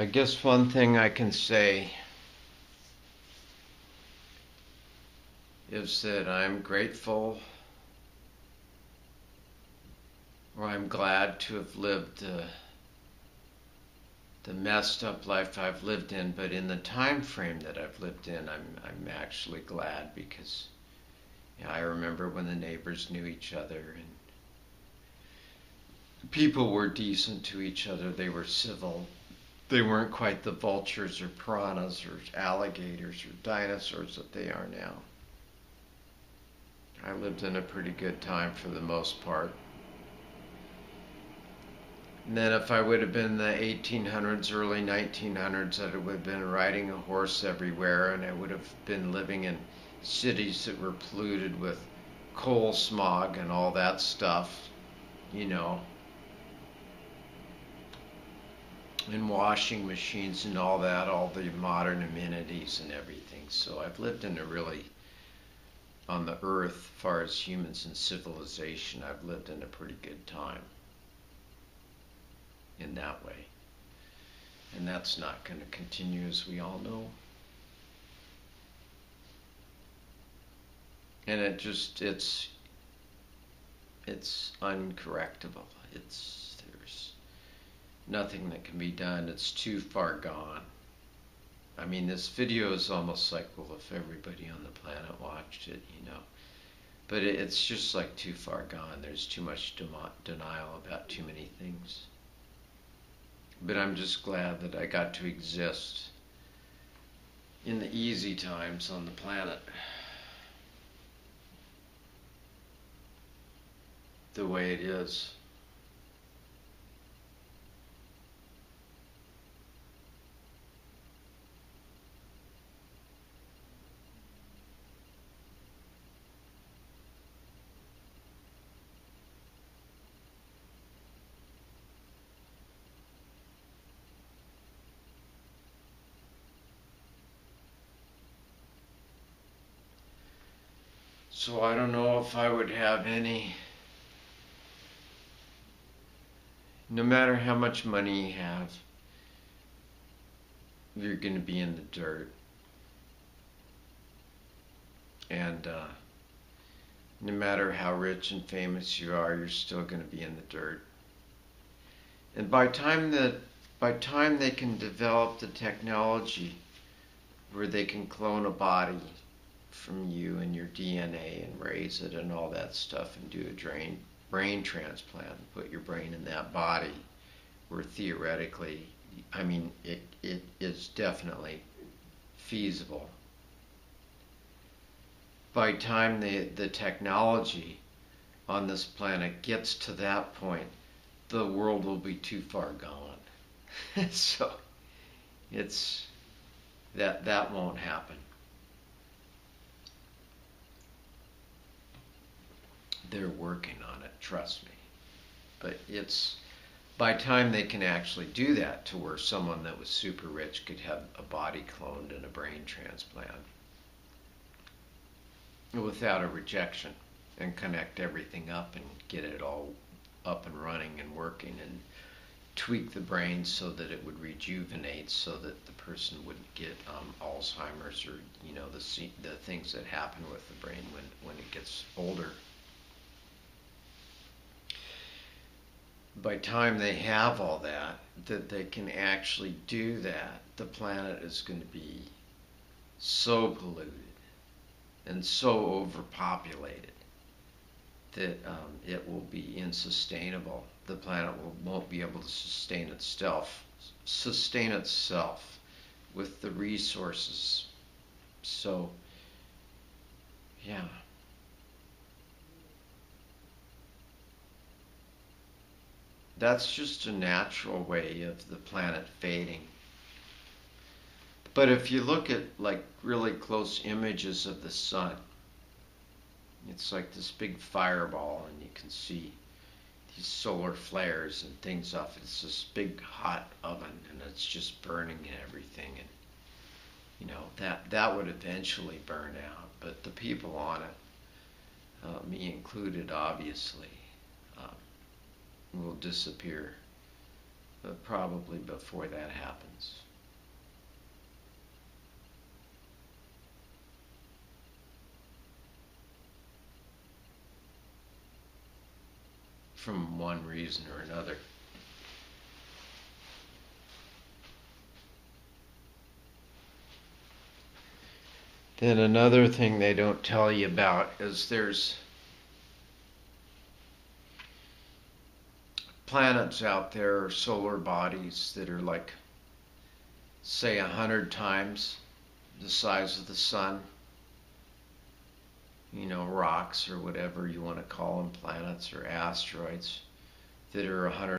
I guess one thing I can say is that I'm grateful, or I'm glad to have lived the messed up life I've lived in, but in the time frame that I've lived in, I'm actually glad because I remember when the neighbors knew each other and people were decent to each other. They were civil. They weren't quite the vultures or piranhas or alligators or dinosaurs that they are now. I lived in a pretty good time for the most part. And then if I would have been in the 1800s, early 1900s, I would have been riding a horse everywhere, and I would have been living in cities that were polluted with coal smog and all that stuff, you know, and washing machines and all that, all the modern amenities and everything. So I've lived in a really, on the earth, as far as humans and civilization, I've lived in a pretty good time in that way. And that's not going to continue, as we all know. And it's uncorrectable. There's nothing that can be done. It's too far gone. I mean, this video is almost like, well, if everybody on the planet watched it, you know. But it's just like too far gone. There's too much denial about too many things. But I'm just glad that I got to exist in the easy times on the planet the way it is. So I don't know if I would have any, no matter how much money you have, you're going to be in the dirt. And no matter how rich and famous you are, you're still going to be in the dirt. And by time they can develop the technology where they can clone a body from you and your DNA and raise it and all that stuff and do a brain transplant and put your brain in that body, where theoretically, I mean, it is definitely feasible. By time the technology on this planet gets to that point, the world will be too far gone. So it's that won't happen. They're working on it, trust me. But it's by time they can actually do that, to where someone that was super rich could have a body cloned and a brain transplant without a rejection, and connect everything up and get it all up and running and working, and tweak the brain so that it would rejuvenate, so that the person wouldn't get Alzheimer's, or the things that happen with the brain when it gets older. By time they have all that they can actually do that, the planet is going to be so polluted and so overpopulated that it will be insustainable. The planet won't be able to sustain itself with the resources. So, yeah. That's just a natural way of the planet fading. But if you look at like really close images of the sun, it's like this big fireball, and you can see these solar flares and things off it. It's this big hot oven, and it's just burning everything. And that would eventually burn out. But the people on it, me included, obviously, will disappear. probably before that happens. From one reason or another. Then another thing they don't tell you about is there's planets out there, or solar bodies that are like, say, 100 times the size of the sun. Rocks or whatever you want to call them, planets or asteroids that are 100